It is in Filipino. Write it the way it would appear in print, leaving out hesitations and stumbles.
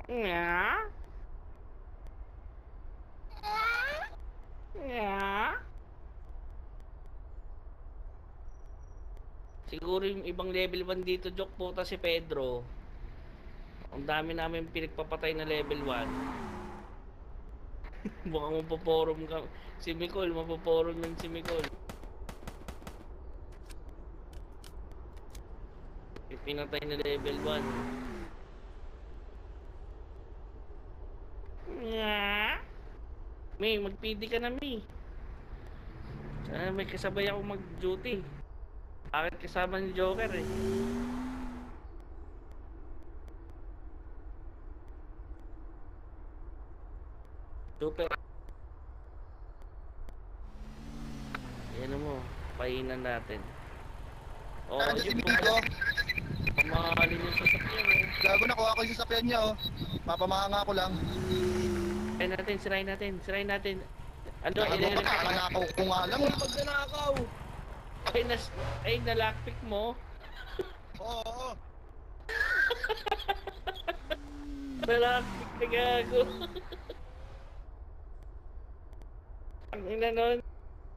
Nga? Nga? Siguro yung ibang level 1 dito, Jok, puta si Pedro. Ang dami namin pinagpapatay na level 1. Mukhang mapoforum ka. Si Micol, mapoforum yun si Micol. Pinatay na level 1. Nga? May, mag-PD ka na, May. Sana may kasabay ako mag-duty. Bakit kasama ni Joker eh? Super. Yan mo, painan natin. Oh, Ano si yung Miko? pamahalin yung sasakyan eh. Gago, nakuha ko yung sasakyan niya, oh. Papamahanga ko lang. Sirain natin. Ano, Gago, kakanakaw ko nga lang. pag nanakaw. Ay, nalockpick mo. Oo, oo. Nalockpick na gago. Ang ina nun.